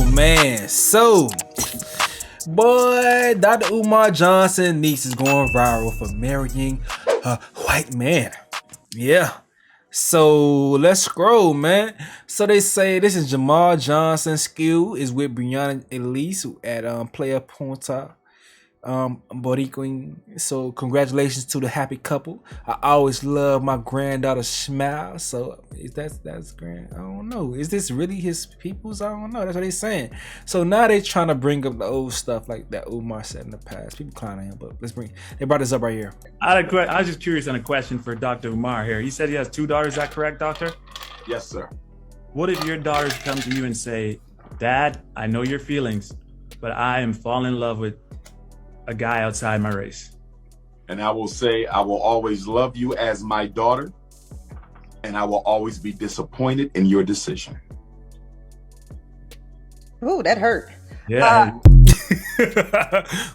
man, boy, Dr. Umar Johnson's niece is going viral for marrying a white man. Yeah. So let's scroll, man. So they say this is Jamal Johnson. Skill is with Brianna Elise at Player Ponta. Boricuing. So congratulations to the happy couple. I always love my granddaughter's smile. So is that's grand? I don't know. Is this really his people's? I don't know. That's what they're saying. So now they trying to bring up the old stuff like that Umar said in the past. People clowning him, but they brought this up right here. I was just curious on a question for Dr. Umar here. He said he has 2 daughters. Is that correct, doctor? Yes, sir. What if your daughters come to you and say, "Dad, I know your feelings, but I am falling in love with a guy outside my race"? And I will say, I will always love you as my daughter, and I will always be disappointed in your decision. Ooh, that hurt. Yeah.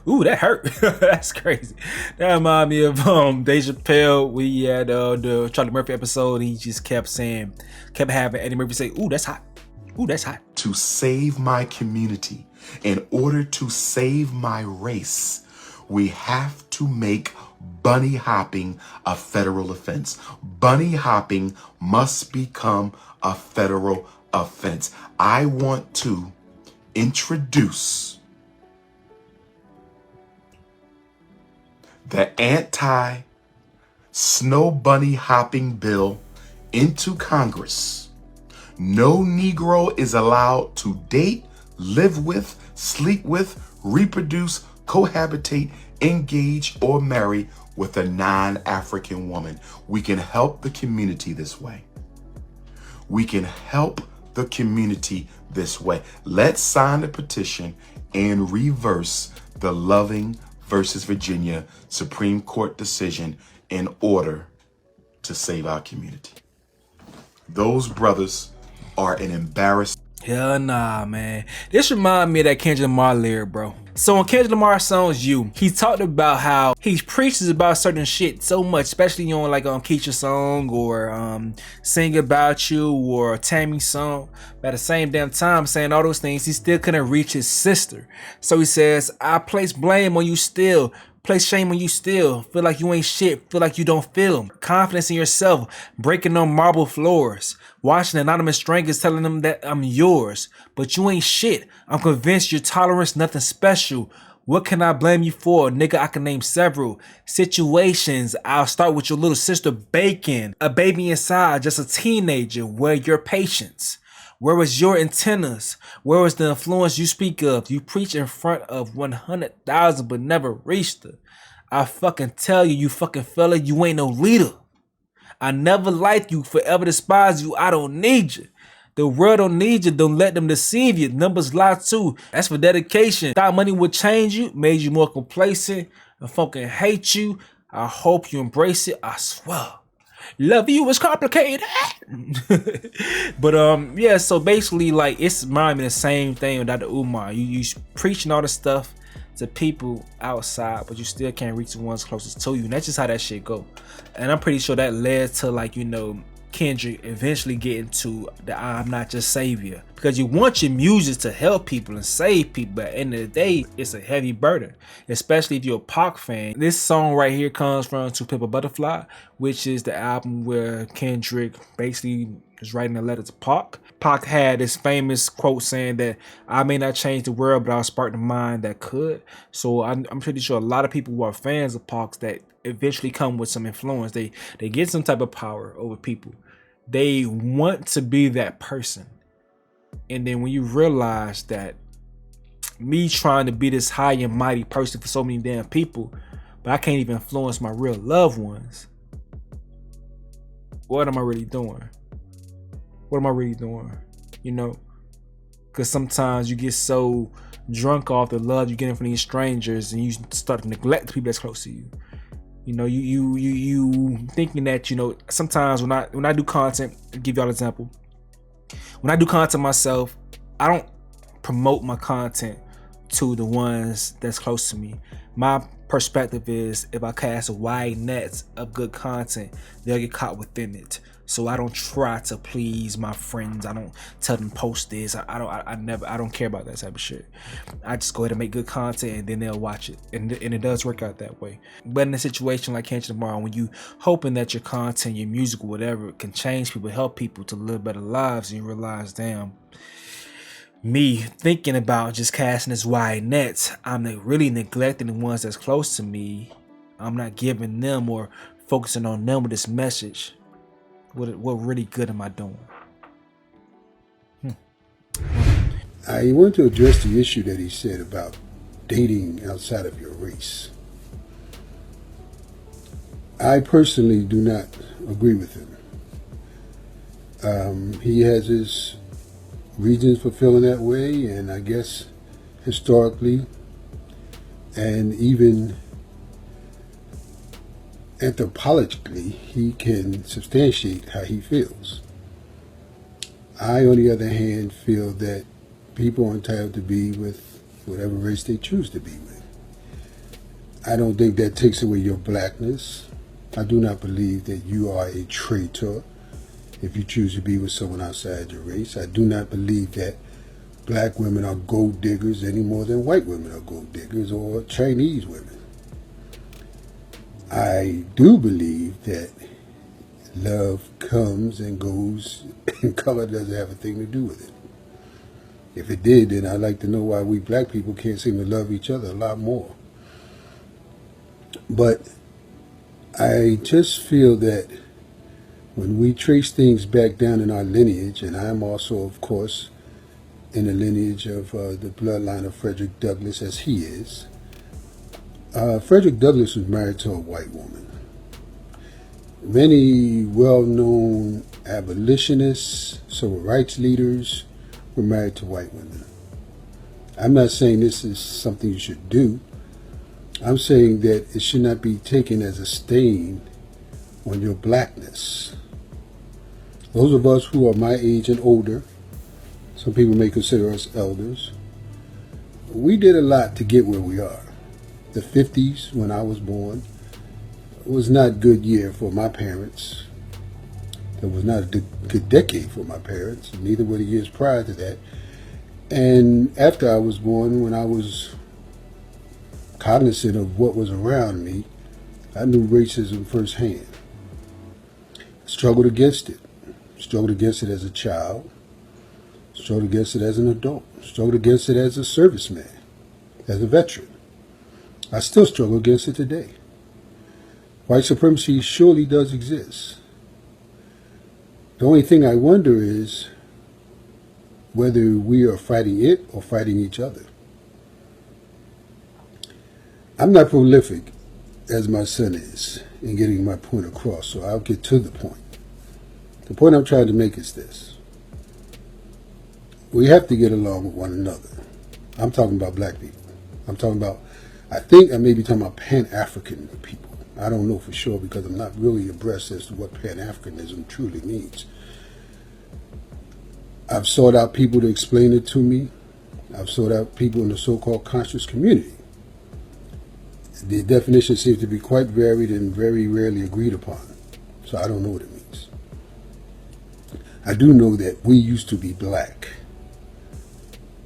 Ooh, that hurt. That's crazy. That reminded me of Dave Chappelle. We had the Charlie Murphy episode. He just kept having Eddie Murphy say, "Ooh, that's hot. Ooh, that's hot." To save my community, in order to save my race, we have to make bunny hopping a federal offense. Bunny hopping must become a federal offense. I want to introduce the anti-snow bunny hopping bill into Congress. No Negro is allowed to date, live with, sleep with, reproduce, cohabitate, engage, or marry with a non-African woman. We can help the community this way. We can help the community this way. Let's sign the petition and reverse the Loving versus Virginia Supreme Court decision in order to save our community. Those brothers are an embarrassment. Hell nah, man. This remind me of that Kendrick Lamar lyric, bro. So on Kendrick Lamar's songs, he talked about how he preaches about certain shit so much, especially on like on Keisha's song or Sing About You or Tammy's song. But at the same damn time saying all those things, he still couldn't reach his sister. So he says, "I place blame on you still. Place shame on you still. Feel like you ain't shit. Feel like you don't feel. Confidence in yourself. Breaking on marble floors. Watching anonymous strangers telling them that I'm yours. But you ain't shit. I'm convinced your tolerance nothing special. What can I blame you for? Nigga, I can name several situations. I'll start with your little sister Bacon. A baby inside, just a teenager. Where your patience? Where was your antennas? Where was the influence you speak of? You preach in front of 100,000 but never reached her. I fucking tell you, you fucking fella, you ain't no leader. I never liked you, forever despise you, I don't need you. The world don't need you, don't let them deceive you. Numbers lie too. That's for dedication. Thought money would change you, made you more complacent. I fucking hate you. I hope you embrace it, I swear. Love you is complicated. But yeah, so basically like it's reminding me the same thing with Dr. Umar. You preaching all this stuff to people outside, but you still can't reach the ones closest to you. And that's just how that shit go. And I'm pretty sure that led to like, Kendrick eventually getting to the "I'm not your savior," because you want your music to help people and save people, but at the end of the day it's a heavy burden, especially if you're a Pac fan. This song right here comes from To Pimp a Butterfly, which is the album where Kendrick basically is writing a letter to Pac. Pac had this famous quote saying that "I may not change the world, but I'll spark the mind that could." So I'm pretty sure a lot of people who are fans of Pac that eventually come with some influence. They get some type of power over people. They want to be that person. And then when you realize that me trying to be this high and mighty person for so many damn people, but I can't even influence my real loved ones, what am I really doing? What am I really doing? Because sometimes you get so drunk off the love you're getting from these strangers and you start to neglect the people that's close to you. You thinking that, sometimes when I do content, I'll give y'all an example. When I do content myself, I don't promote my content to the ones that's close to me. My perspective is if I cast a wide net of good content, they'll get caught within it. So I don't try to please my friends. I don't tell them post this. I don't care about that type of shit. I just go ahead and make good content, and then they'll watch it, and it does work out that way. But in a situation like Kendrick Lamar, when you hoping that your content, your music, whatever, can change people, help people to live better lives, and you realize, damn, me thinking about just casting this wide net, I'm really neglecting the ones that's close to me. I'm not giving them or focusing on them with this message. What really good am I doing? I want to address the issue that he said about dating outside of your race. I personally do not agree with him. He has his reasons for feeling that way, and I guess historically and even anthropologically, he can substantiate how he feels. I, on the other hand, feel that people are entitled to be with whatever race they choose to be with. I don't think that takes away your blackness. I do not believe that you are a traitor if you choose to be with someone outside your race. I do not believe that black women are gold diggers any more than white women are gold diggers or Chinese women. I do believe that love comes and goes, and color doesn't have a thing to do with it. If it did, then I'd like to know why we black people can't seem to love each other a lot more. But I just feel that when we trace things back down in our lineage, and I'm also, of course, in the lineage of the bloodline of Frederick Douglass, as he is, Frederick Douglass was married to a white woman. Many well-known abolitionists, civil rights leaders were married to white women. I'm not saying this is something you should do. I'm saying that it should not be taken as a stain on your blackness. Those of us who are my age and older, some people may consider us elders, we did a lot to get where we are. The 50s, when I was born, was not a good year for my parents. It was not a good decade for my parents. Neither were the years prior to that. And after I was born, when I was cognizant of what was around me, I knew racism firsthand. Struggled against it. Struggled against it as a child. Struggled against it as an adult. Struggled against it as a serviceman, as a veteran. I still struggle against it today. White supremacy surely does exist. The only thing I wonder is whether we are fighting it or fighting each other. I'm not prolific as my son is in getting my point across, so I'll get to the point. The point I'm trying to make is this. We have to get along with one another. I'm talking about black people. I think I may be talking about Pan-African people. I don't know for sure because I'm not really abreast as to what Pan-Africanism truly means. I've sought out people to explain it to me. I've sought out people in the so-called conscious community. The definition seems to be quite varied and very rarely agreed upon. So I don't know what it means. I do know that we used to be black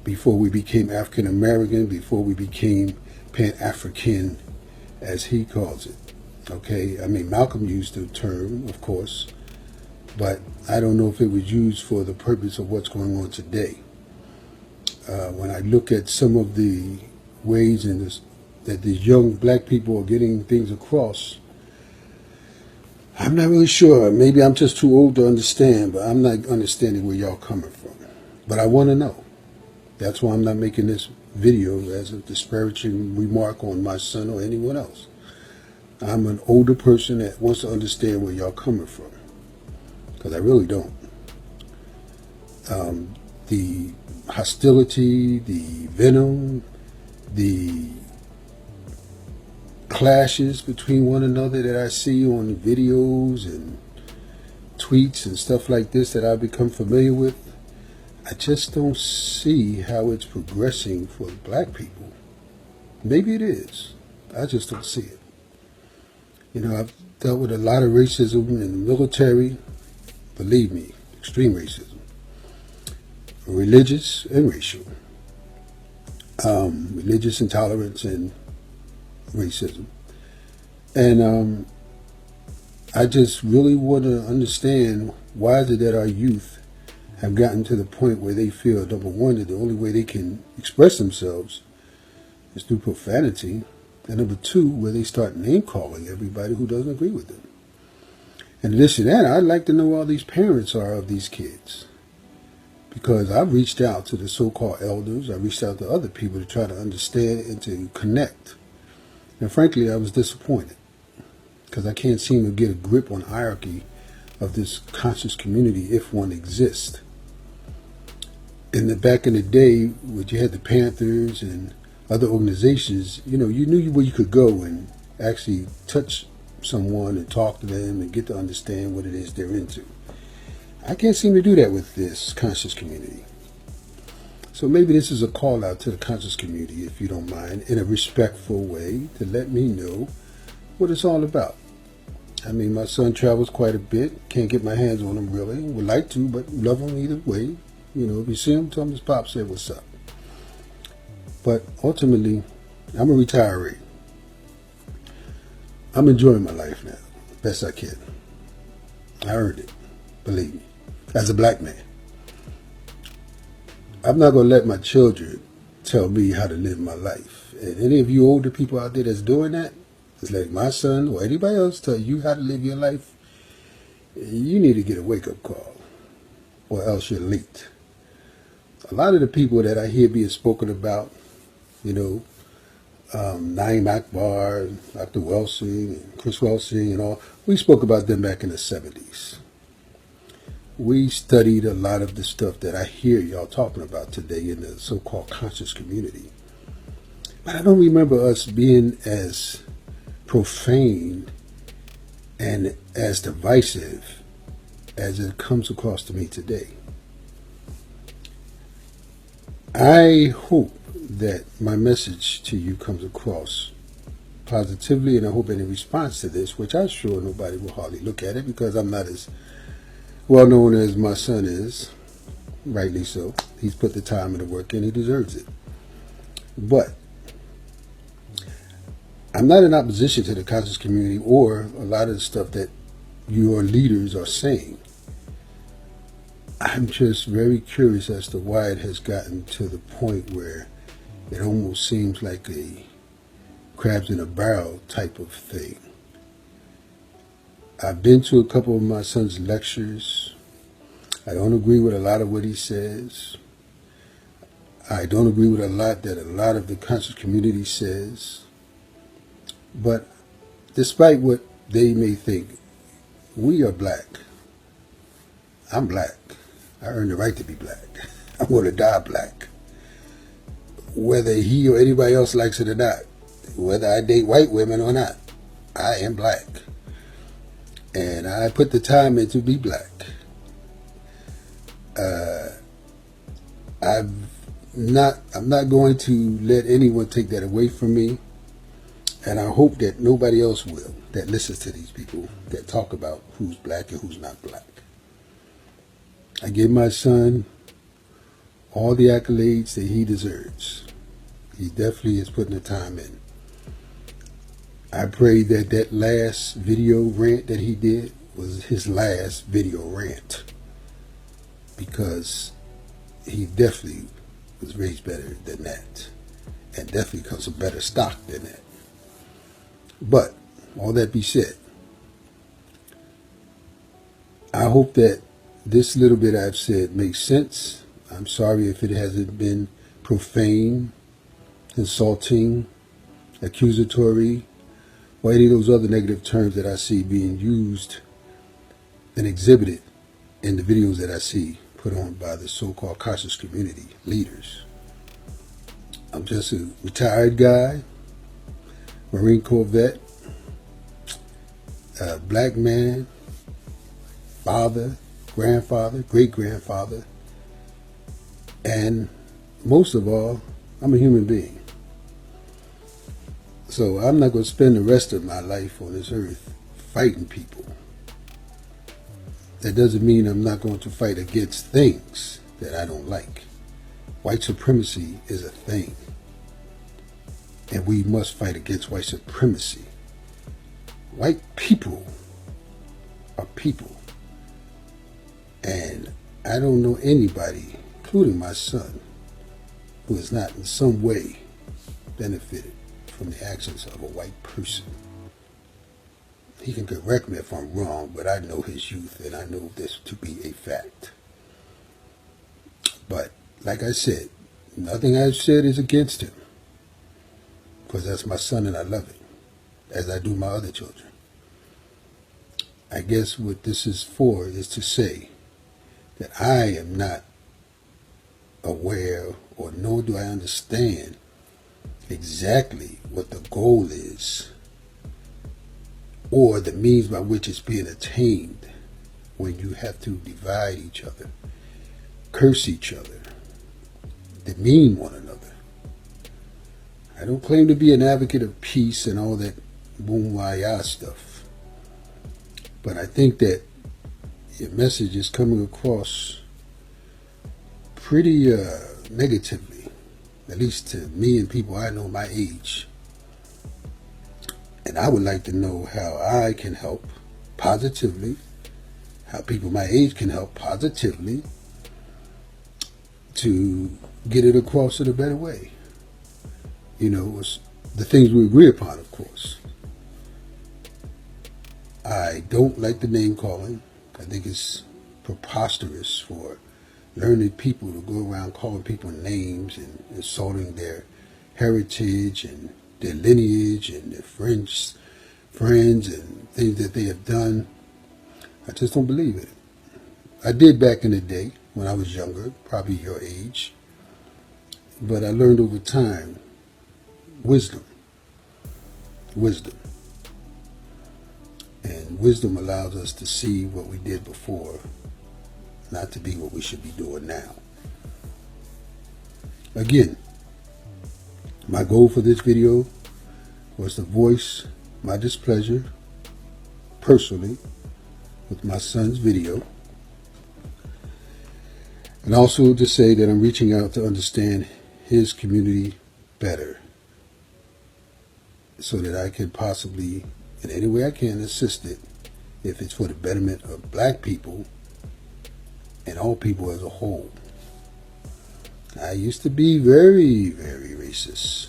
before we became African American, before we became Pan-African, as he calls it. Okay, I mean, Malcolm used the term, of course, but I don't know if it was used for the purpose of what's going on today. When I look at some of the ways in this, that these young black people are getting things across, I'm not really sure. Maybe I'm just too old to understand, but I'm not understanding where y'all coming from. But I want to know. That's why I'm not making this video as a disparaging remark on my son or anyone else. I'm an older person that wants to understand where y'all coming from, because I really don't. The hostility, the venom, the clashes between one another that I see on videos and tweets and stuff like this that I've become familiar with, I just don't see how it's progressing for black people. Maybe it is. I just don't see it. You know, I've dealt with a lot of racism in the military, Believe me, extreme racism. Religious and racial. Religious intolerance and racism. And I just really want to understand, why is it that our youth have gotten to the point where they feel, number one, that the only way they can express themselves is through profanity, and number two, where they start name calling everybody who doesn't agree with them. In addition to that, I'd like to know who all these parents are of these kids, because I've reached out to the so-called elders, I reached out to other people to try to understand and to connect, and frankly, I was disappointed, because I can't seem to get a grip on hierarchy of this conscious community, if one exists. Back in the day, when you had the Panthers and other organizations, you knew where you could go and actually touch someone and talk to them and get to understand what it is they're into. I can't seem to do that with this conscious community. So maybe this is a call out to the conscious community, if you don't mind, in a respectful way, to let me know what it's all about. I mean, my son travels quite a bit. Can't get my hands on him really. Would like to, but love him either way. If you see him, tell him his pop said what's up. But ultimately, I'm a retiree. I'm enjoying my life now, best I can. I earned it, believe me, as a black man. I'm not going to let my children tell me how to live my life. And any of you older people out there that's doing that, it's like my son or anybody else tell you how to live your life, you need to get a wake-up call, or else you're late. A lot of the people that I hear being spoken about, Naeem Akbar, Dr. Welsing, and Chris Welsing and all, we spoke about them back in the 70s. We studied a lot of the stuff that I hear y'all talking about today in the so-called conscious community. But I don't remember us being as profane and as divisive as it comes across to me today. I hope that my message to you comes across positively, and I hope in response to this, which I'm sure nobody will hardly look at it because I'm not as well known as my son is, rightly so. He's put the time and the work in, he deserves it. But I'm not in opposition to the conscious community or a lot of the stuff that your leaders are saying. I'm just very curious as to why it has gotten to the point where it almost seems like a crabs in a barrel type of thing. I've been to a couple of my son's lectures. I don't agree with a lot of what he says. I don't agree with a lot that a lot of the conscious community says. But despite what they may think, we are black. I'm black. I earned the right to be black. I'm going to die black. Whether he or anybody else likes it or not, whether I date white women or not, I am black. And I put the time in to be black. I'm not going to let anyone take that away from me. And I hope that nobody else will, that listens to these people that talk about who's black and who's not black. I give my son all the accolades that he deserves. He definitely is putting the time in. I pray that that last video rant that he did was his last video rant, because he definitely was raised better than that, and definitely comes from better stock than that. But all that be said, I hope that this little bit I've said makes sense. I'm sorry if it hasn't been profane, insulting, accusatory, or any of those other negative terms that I see being used and exhibited in the videos that I see put on by the so-called conscious community leaders. I'm just a retired guy, Marine Corps vet, a black man, father, grandfather, great-grandfather, and most of all, I'm a human being. So I'm not going to spend the rest of my life on this earth fighting people. that doesn't mean I'm not going to fight against things that I don't like. White supremacy is a thing, and we must fight against white supremacy. White people are people, and I don't know anybody, including my son, who has not in some way benefited from the actions of a white person. He can correct me if I'm wrong, but I know his youth and I know this to be a fact. But like I said, nothing I've said is against him, because that's my son and I love him, as I do my other children. I guess what this is for is to say that I am not aware, or nor do I understand exactly what the goal is or the means by which it's being attained when you have to divide each other, curse each other, demean one another. I don't claim to be an advocate of peace and all that boom-wah-yah stuff, but I think that your message is coming across pretty negatively, at least to me and people I know my age. And I would like to know how I can help positively, how people my age can help positively to get it across in a better way. You know, it's the things we agree upon, of course. I don't like the name calling. I think it's preposterous for learned people to go around calling people names and insulting their heritage and their lineage and their friends and things that they have done. I just don't believe it. I did back in the day when I was younger, probably your age, but I learned over time wisdom. And wisdom allows us to see what we did before, not to be what we should be doing now. Again, my goal for this video was to voice my displeasure personally with my son's video, and also to say that I'm reaching out to understand his community better so that I can possibly, in any way I can, assist it if it's for the betterment of black people and all people as a whole. I used to be very, very racist,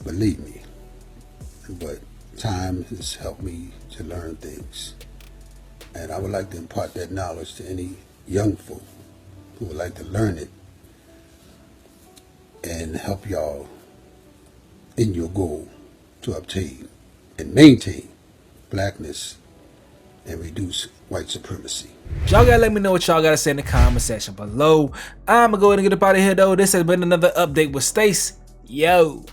believe me, but time has helped me to learn things, and I would like to impart that knowledge to any young folk who would like to learn it and help y'all in your goal to obtain and maintain blackness and reduce white supremacy. Y'all gotta let me know what y'all gotta say in the comment section below. I'ma go ahead and get up out of here though. This has been another update with Stace. Yo.